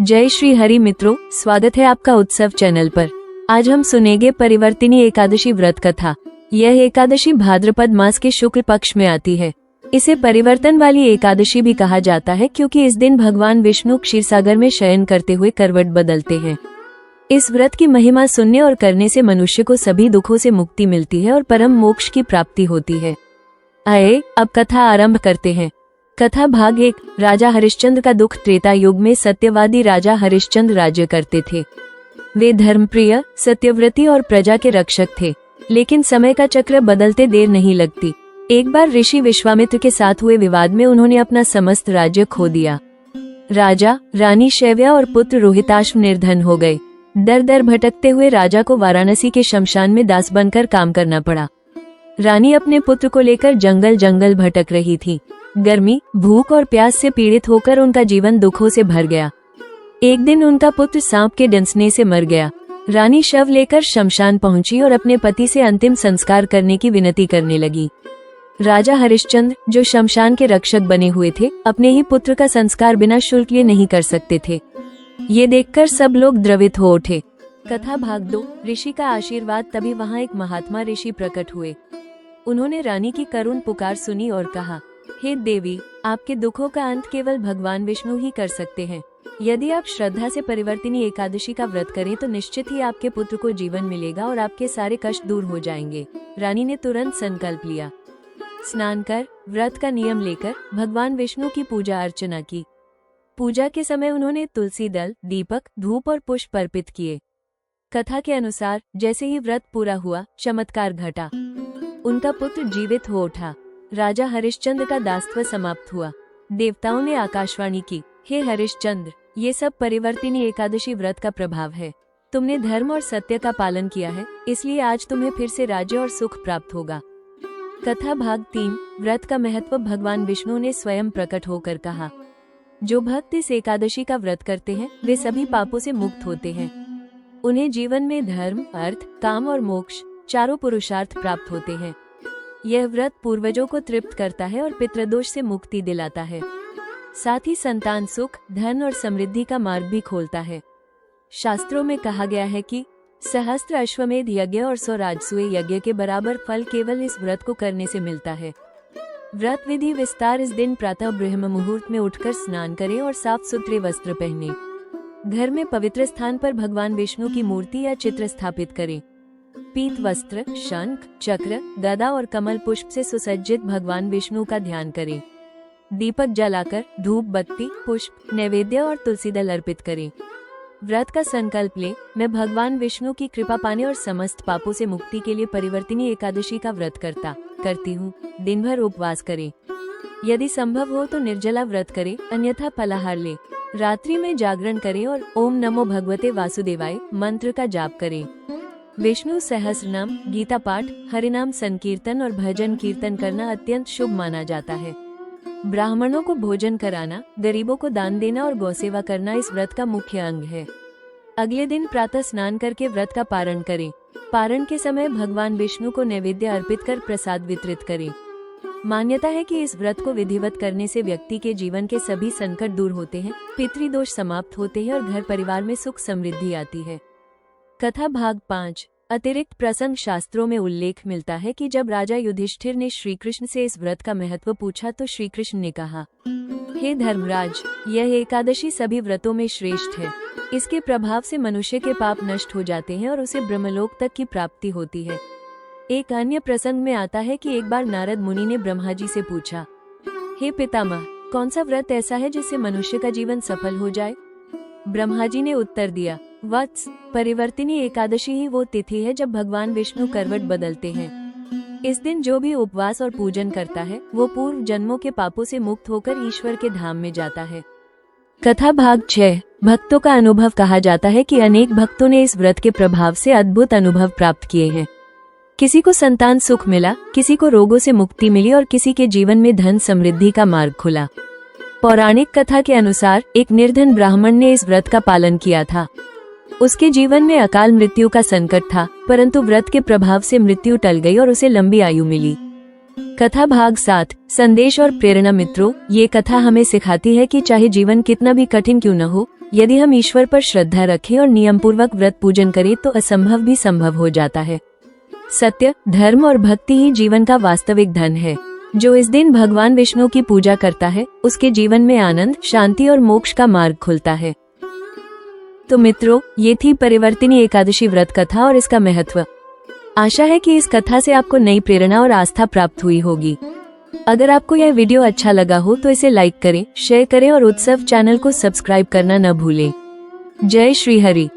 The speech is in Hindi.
जय श्री हरि मित्रों, स्वागत है आपका उत्सव चैनल पर। आज हम सुनेंगे परिवर्तिनी एकादशी व्रत कथा। यह एकादशी भाद्रपद मास के शुक्ल पक्ष में आती है। इसे परिवर्तन वाली एकादशी भी कहा जाता है क्योंकि इस दिन भगवान विष्णु क्षीरसागर में शयन करते हुए करवट बदलते हैं। इस व्रत की महिमा सुनने और करने से मनुष्य को सभी दुखों से मुक्ति मिलती है और परम मोक्ष की प्राप्ति होती है। आइए अब कथा आरंभ करते हैं। कथा भाग 1। राजा हरिश्चंद्र का दुख। त्रेता युग में सत्यवादी राजा हरिश्चंद्र राज्य करते थे। वे धर्मप्रिय, सत्यव्रती और प्रजा के रक्षक थे, लेकिन समय का चक्र बदलते देर नहीं लगती। एक बार ऋषि विश्वामित्र के साथ हुए विवाद में उन्होंने अपना समस्त राज्य खो दिया। राजा, रानी शैव्या और पुत्र रोहिताश्व निर्धन हो गए। दर दर भटकते हुए राजा को वाराणसी के शमशान में दास बनकर काम करना पड़ा। रानी अपने पुत्र को लेकर जंगल जंगल भटक रही थी। गर्मी, भूख और प्यास से पीड़ित होकर उनका जीवन दुखों से भर गया। एक दिन उनका पुत्र सांप के डंसने से मर गया। रानी शव लेकर शमशान पहुंची और अपने पति से अंतिम संस्कार करने की विनती करने लगी। राजा हरिश्चंद्र, जो शमशान के रक्षक बने हुए थे, अपने ही पुत्र का संस्कार बिना शुल्क लिए नहीं कर सकते थे। ये देखकर सब लोग द्रवित हो उठे। कथा भाग 2। ऋषि का आशीर्वाद। तभी वहाँ एक महात्मा ऋषि प्रकट हुए। उन्होंने रानी की करुण पुकार सुनी और कहा, हे देवी, आपके दुखों का अंत केवल भगवान विष्णु ही कर सकते हैं। यदि आप श्रद्धा से परिवर्तिनी एकादशी का व्रत करें तो निश्चित ही आपके पुत्र को जीवन मिलेगा और आपके सारे कष्ट दूर हो जाएंगे। रानी ने तुरंत संकल्प लिया। स्नान कर, व्रत का नियम लेकर भगवान विष्णु की पूजा अर्चना की। पूजा के समय उन्होंने तुलसी दल, दीपक, धूप और पुष्प अर्पित किए। कथा के अनुसार जैसे ही व्रत पूरा हुआ, चमत्कार घटा। उनका पुत्र जीवित हो उठा। राजा हरिश्चंद्र का दासत्व समाप्त हुआ। देवताओं ने आकाशवाणी की, हे हरिश्चंद्र, ये सब परिवर्तिनी एकादशी व्रत का प्रभाव है। तुमने धर्म और सत्य का पालन किया है, इसलिए आज तुम्हें फिर से राज्य और सुख प्राप्त होगा। कथा भाग 3। व्रत का महत्व। भगवान विष्णु ने स्वयं प्रकट होकर कहा, जो भक्त इस एकादशी का व्रत करते हैं वे सभी पापों से मुक्त होते हैं। उन्हें जीवन में धर्म, अर्थ, काम और मोक्ष चारों पुरुषार्थ प्राप्त होते हैं। यह व्रत पूर्वजों को तृप्त करता है और पितृदोष से मुक्ति दिलाता है। साथ ही संतान सुख, धन और समृद्धि का मार्ग भी खोलता है। शास्त्रों में कहा गया है कि सहस्त्र अश्वमेध यज्ञ और 100 राजसूय यज्ञ के बराबर फल केवल इस व्रत को करने से मिलता है। व्रत विधि विस्तार। इस दिन प्रातः ब्रह्म मुहूर्त में उठकर स्नान करें और साफ सुथरे वस्त्र पहने। घर में पवित्र स्थान पर भगवान विष्णु की मूर्ति या चित्र स्थापित करें। पीत वस्त्र, शंख, चक्र, गदा और कमल पुष्प से सुसज्जित भगवान विष्णु का ध्यान करें। दीपक जलाकर धूप, बत्ती, पुष्प, नैवेद्य और तुलसी दल अर्पित करें। व्रत का संकल्प ले, मैं भगवान विष्णु की कृपा पाने और समस्त पापों से मुक्ति के लिए परिवर्तिनी एकादशी का व्रत करती हूँ। दिन भर उपवास करें। यदि संभव हो तो निर्जला व्रत करें, अन्यथा फलाहार ले। रात्रि में जागरण करें और ओम नमो भगवते वासुदेवाय मंत्र का जाप करें। विष्णु सहस्रनाम, गीता पाठ, हरिनाम संकीर्तन और भजन कीर्तन करना अत्यंत शुभ माना जाता है। ब्राह्मणों को भोजन कराना, गरीबों को दान देना और गौसेवा करना इस व्रत का मुख्य अंग है। अगले दिन प्रातः स्नान करके व्रत का पारण करें। पारण के समय भगवान विष्णु को नैवेद्य अर्पित कर प्रसाद वितरित करें। मान्यता है कि इस व्रत को विधिवत करने से व्यक्ति के जीवन के सभी संकट दूर होते हैं, पितृदोष समाप्त होते हैं और घर परिवार में सुख समृद्धि आती है। कथा भाग 5। अतिरिक्त प्रसंग। शास्त्रों में उल्लेख मिलता है कि जब राजा युधिष्ठिर ने श्री कृष्ण से इस व्रत का महत्व पूछा तो श्री कृष्ण ने कहा, हे धर्मराज, यह एकादशी सभी व्रतों में श्रेष्ठ है। इसके प्रभाव से मनुष्य के पाप नष्ट हो जाते हैं और उसे ब्रह्मलोक तक की प्राप्ति होती है। एक अन्य प्रसंग में आता है कि एक बार नारद मुनि ने ब्रह्मा जी से पूछा, हे पितामह, कौन सा व्रत ऐसा है जिससे मनुष्य का जीवन सफल हो जाए? ब्रह्मा जी ने उत्तर दिया, वत्स, परिवर्तिनी एकादशी ही वो तिथि है जब भगवान विष्णु करवट बदलते हैं। इस दिन जो भी उपवास और पूजन करता है वो पूर्व जन्मों के पापों से मुक्त होकर ईश्वर के धाम में जाता है। कथा भाग 6। भक्तों का अनुभव। कहा जाता है कि अनेक भक्तों ने इस व्रत के प्रभाव से अद्भुत अनुभव प्राप्त किए हैं। किसी को संतान सुख मिला, किसी को रोगों से मुक्ति मिली और किसी के जीवन में धन समृद्धि का मार्ग खुला। पौराणिक कथा के अनुसार एक निर्धन ब्राह्मण ने इस व्रत का पालन किया था। उसके जीवन में अकाल मृत्यु का संकट था, परंतु व्रत के प्रभाव से मृत्यु टल गई और उसे लंबी आयु मिली। कथा भाग 7। संदेश और प्रेरणा। मित्रों, ये कथा हमें सिखाती है कि चाहे जीवन कितना भी कठिन क्यों न हो, यदि हम ईश्वर पर श्रद्धा रखें और नियम पूर्वक व्रत पूजन करें तो असंभव भी संभव हो जाता है। सत्य, धर्म और भक्ति ही जीवन का वास्तविक धन है। जो इस दिन भगवान विष्णु की पूजा करता है उसके जीवन में आनंद, शांति और मोक्ष का मार्ग खुलता है। तो मित्रों, ये थी परिवर्तिनी एकादशी व्रत कथा और इसका महत्व। आशा है कि इस कथा से आपको नई प्रेरणा और आस्था प्राप्त हुई होगी। अगर आपको यह वीडियो अच्छा लगा हो तो इसे लाइक करें, शेयर करें और उत्सव चैनल को सब्सक्राइब करना न भूलें। जय श्री हरि।